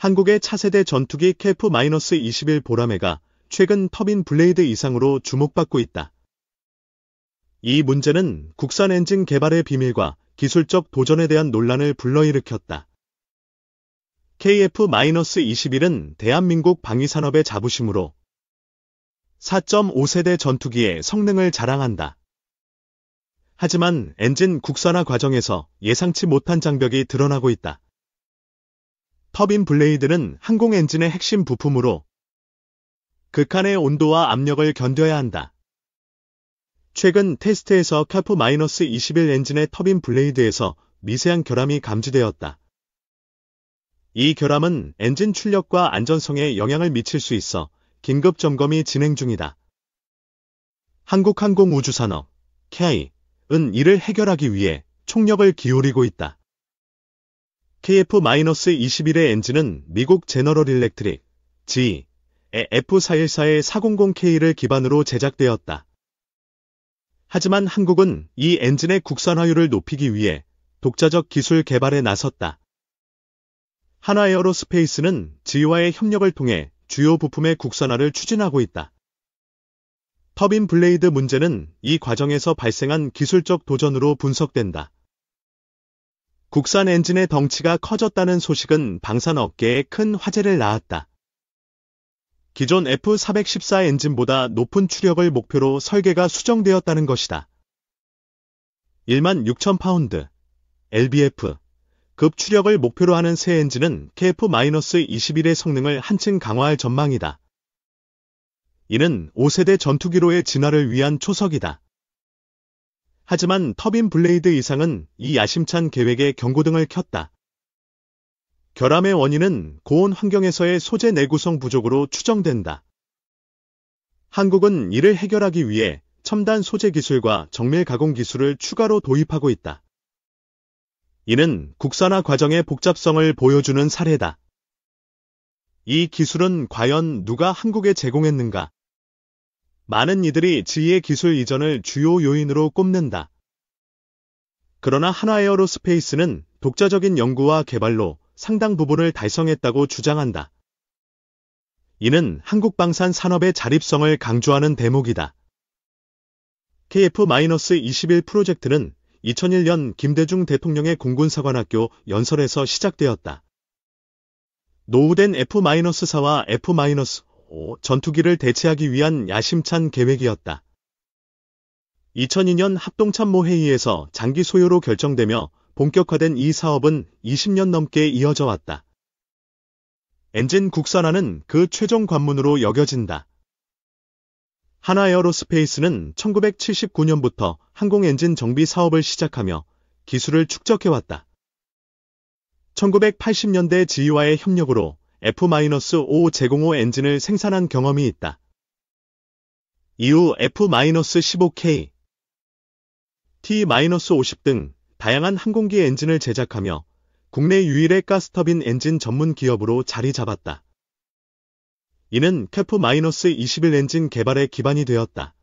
한국의 차세대 전투기 KF-21 보라매가 최근 터빈 블레이드 이상으로 주목받고 있다. 이 문제는 국산 엔진 개발의 비밀과 기술적 도전에 대한 논란을 불러일으켰다. KF-21은 대한민국 방위산업의 자부심으로 4.5세대 전투기의 성능을 자랑한다. 하지만 엔진 국산화 과정에서 예상치 못한 장벽이 드러나고 있다. 터빈 블레이드는 항공 엔진의 핵심 부품으로 극한의 온도와 압력을 견뎌야 한다. 최근 테스트에서 KF-21 엔진의 터빈 블레이드에서 미세한 결함이 감지되었다. 이 결함은 엔진 출력과 안전성에 영향을 미칠 수 있어 긴급 점검이 진행 중이다. 한국항공우주산업, KAI는 이를 해결하기 위해 총력을 기울이고 있다. KF-21의 엔진은 미국 제너럴 일렉트릭, GE의 F414의 400K를 기반으로 제작되었다. 하지만 한국은 이 엔진의 국산화율을 높이기 위해 독자적 기술 개발에 나섰다. 한화에어로스페이스는 GE와의 협력을 통해 주요 부품의 국산화를 추진하고 있다. 터빈 블레이드 문제는 이 과정에서 발생한 기술적 도전으로 분석된다. 국산 엔진의 덩치가 커졌다는 소식은 방산 업계에 큰 화제를 낳았다. 기존 F414 엔진보다 높은 추력을 목표로 설계가 수정되었다는 것이다. 16,000파운드, lbf, 급 추력을 목표로 하는 새 엔진은 KF-21의 성능을 한층 강화할 전망이다. 이는 5세대 전투기로의 진화를 위한 초석이다. 하지만 터빈 블레이드 이상은 이 야심찬 계획에 경고등을 켰다. 결함의 원인은 고온 환경에서의 소재 내구성 부족으로 추정된다. 한국은 이를 해결하기 위해 첨단 소재 기술과 정밀 가공 기술을 추가로 도입하고 있다. 이는 국산화 과정의 복잡성을 보여주는 사례다. 이 기술은 과연 누가 한국에 제공했는가? 많은 이들이 GE의 기술 이전을 주요 요인으로 꼽는다. 그러나 한화에어로스페이스는 독자적인 연구와 개발로 상당 부분을 달성했다고 주장한다. 이는 한국 방산 산업의 자립성을 강조하는 대목이다. KF-21 프로젝트는 2001년 김대중 대통령의 공군사관학교 연설에서 시작되었다. 노후된 F-4와 F-5 전투기를 대체하기 위한 야심찬 계획이었다. 2002년 합동참모 회의에서 장기 소요로 결정되며 본격화된 이 사업은 20년 넘게 이어져 왔다. 엔진 국산화는 그 최종 관문으로 여겨진다. 한화에어로스페이스는 1979년부터 항공엔진 정비 사업을 시작하며 기술을 축적해왔다. 1980년대 GE와의 협력으로 F-5 제공호 엔진을 생산한 경험이 있다. 이후 F-15K, T-50 등 다양한 항공기 엔진을 제작하며 국내 유일의 가스터빈 엔진 전문 기업으로 자리 잡았다. 이는 KF-21 엔진 개발의 기반이 되었다.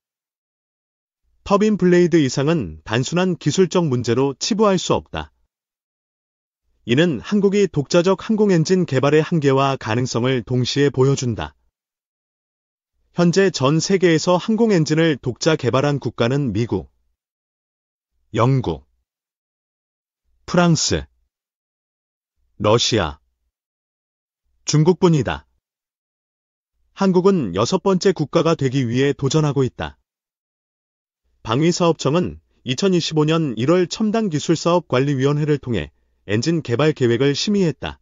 터빈 블레이드 이상은 단순한 기술적 문제로 치부할 수 없다. 이는 한국이 독자적 항공엔진 개발의 한계와 가능성을 동시에 보여준다. 현재 전 세계에서 항공엔진을 독자 개발한 국가는 미국, 영국, 프랑스, 러시아, 중국뿐이다. 한국은 6번째 국가가 되기 위해 도전하고 있다. 방위사업청은 2025년 1월 첨단기술사업관리위원회를 통해 엔진 개발 계획을 심의했다.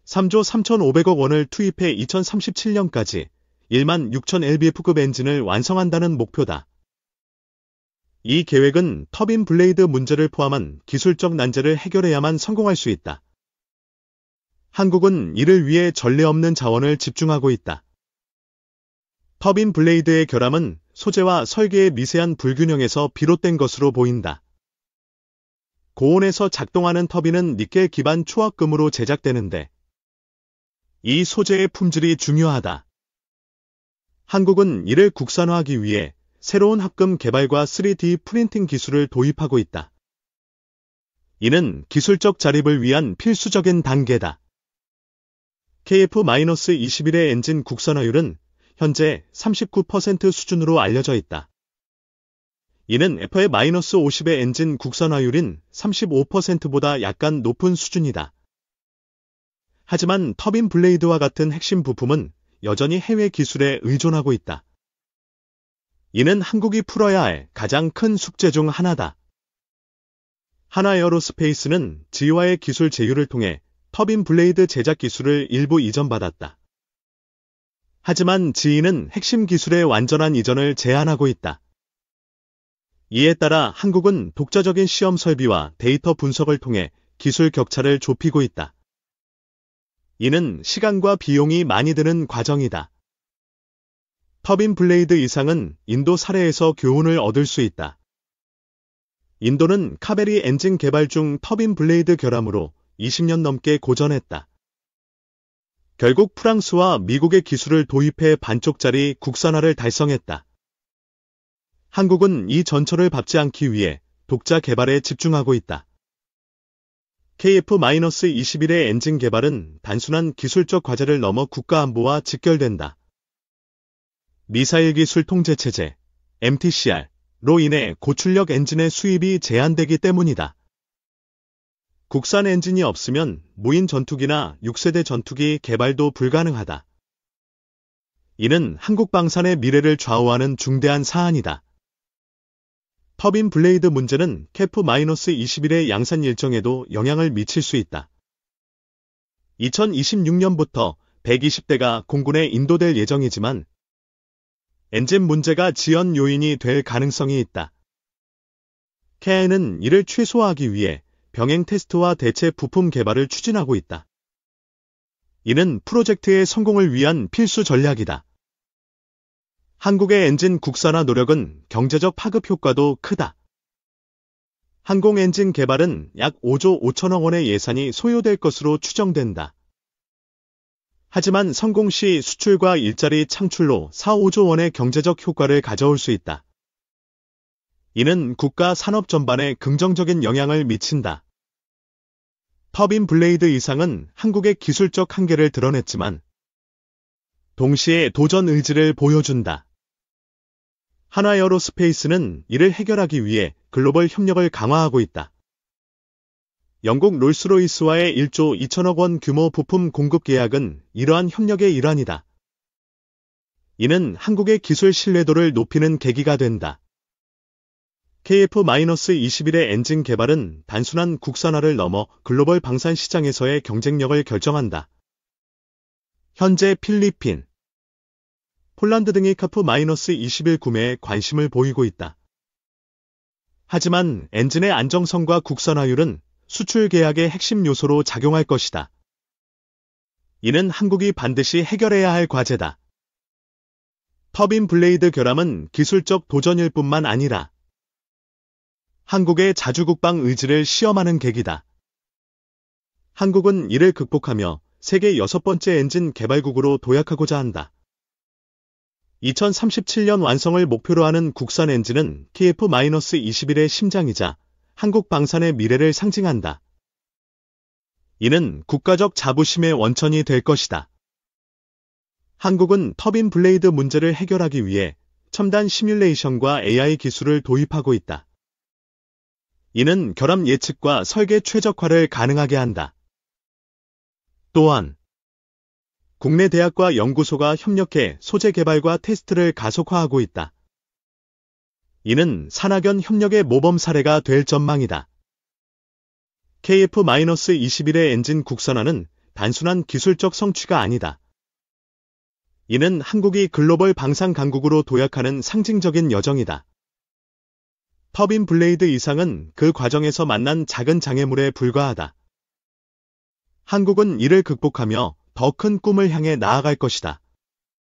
3조 3,500억 원을 투입해 2037년까지 16,000lbf급 엔진을 완성한다는 목표다. 이 계획은 터빈 블레이드 문제를 포함한 기술적 난제를 해결해야만 성공할 수 있다. 한국은 이를 위해 전례 없는 자원을 집중하고 있다. 터빈 블레이드의 결함은 소재와 설계의 미세한 불균형에서 비롯된 것으로 보인다. 고온에서 작동하는 터빈은 니켈 기반 초합금으로 제작되는데 이 소재의 품질이 중요하다. 한국은 이를 국산화하기 위해 새로운 합금 개발과 3D 프린팅 기술을 도입하고 있다. 이는 기술적 자립을 위한 필수적인 단계다. KF-21의 엔진 국산화율은 현재 39% 수준으로 알려져 있다. 이는 FA-50의 엔진 국산화율인 35%보다 약간 높은 수준이다. 하지만 터빈 블레이드와 같은 핵심 부품은 여전히 해외 기술에 의존하고 있다. 이는 한국이 풀어야 할 가장 큰 숙제 중 하나다. 하나에어로스페이스는 지와의 기술 제휴를 통해 터빈 블레이드 제작 기술을 일부 이전받았다. 하지만 지인은 핵심 기술의 완전한 이전을 제한하고 있다. 이에 따라 한국은 독자적인 시험 설비와 데이터 분석을 통해 기술 격차를 좁히고 있다. 이는 시간과 비용이 많이 드는 과정이다. 터빈 블레이드 이상은 인도 사례에서 교훈을 얻을 수 있다. 인도는 카베리 엔진 개발 중 터빈 블레이드 결함으로 20년 넘게 고전했다. 결국 프랑스와 미국의 기술을 도입해 반쪽짜리 국산화를 달성했다. 한국은 이 전철을 밟지 않기 위해 독자 개발에 집중하고 있다. KF-21의 엔진 개발은 단순한 기술적 과제를 넘어 국가 안보와 직결된다. 미사일 기술 통제 체제, MTCR로 인해 고출력 엔진의 수입이 제한되기 때문이다. 국산 엔진이 없으면 무인 전투기나 6세대 전투기 개발도 불가능하다. 이는 한국 방산의 미래를 좌우하는 중대한 사안이다. 터빈 블레이드 문제는 KF-21의 양산 일정에도 영향을 미칠 수 있다. 2026년부터 120대가 공군에 인도될 예정이지만 엔진 문제가 지연 요인이 될 가능성이 있다. KAN은 이를 최소화하기 위해 병행 테스트와 대체 부품 개발을 추진하고 있다. 이는 프로젝트의 성공을 위한 필수 전략이다. 한국의 엔진 국산화 노력은 경제적 파급 효과도 크다. 항공 엔진 개발은 약 5조 5천억 원의 예산이 소요될 것으로 추정된다. 하지만 성공 시 수출과 일자리 창출로 4, 5조 원의 경제적 효과를 가져올 수 있다. 이는 국가 산업 전반에 긍정적인 영향을 미친다. 터빈 블레이드 이상은 한국의 기술적 한계를 드러냈지만 동시에 도전 의지를 보여준다. 하나에어로스페이스는 이를 해결하기 위해 글로벌 협력을 강화하고 있다. 영국 롤스로이스와의 1조 2천억 원 규모 부품 공급 계약은 이러한 협력의 일환이다. 이는 한국의 기술 신뢰도를 높이는 계기가 된다. KF-21의 엔진 개발은 단순한 국산화를 넘어 글로벌 방산 시장에서의 경쟁력을 결정한다. 현재 필리핀, 폴란드 등이 KF-21 구매에 관심을 보이고 있다. 하지만 엔진의 안정성과 국산화율은 수출 계약의 핵심 요소로 작용할 것이다. 이는 한국이 반드시 해결해야 할 과제다. 터빈 블레이드 결함은 기술적 도전일 뿐만 아니라 한국의 자주국방 의지를 시험하는 계기다. 한국은 이를 극복하며 세계 6번째 엔진 개발국으로 도약하고자 한다. 2037년 완성을 목표로 하는 국산 엔진은 KF-21의 심장이자 한국 방산의 미래를 상징한다. 이는 국가적 자부심의 원천이 될 것이다. 한국은 터빈 블레이드 문제를 해결하기 위해 첨단 시뮬레이션과 AI 기술을 도입하고 있다. 이는 결함 예측과 설계 최적화를 가능하게 한다. 또한 국내 대학과 연구소가 협력해 소재 개발과 테스트를 가속화하고 있다. 이는 산학연 협력의 모범 사례가 될 전망이다. KF-21의 엔진 국산화는 단순한 기술적 성취가 아니다. 이는 한국이 글로벌 방산 강국으로 도약하는 상징적인 여정이다. 터빈 블레이드 이상은 그 과정에서 만난 작은 장애물에 불과하다. 한국은 이를 극복하며 더 큰 꿈을 향해 나아갈 것이다.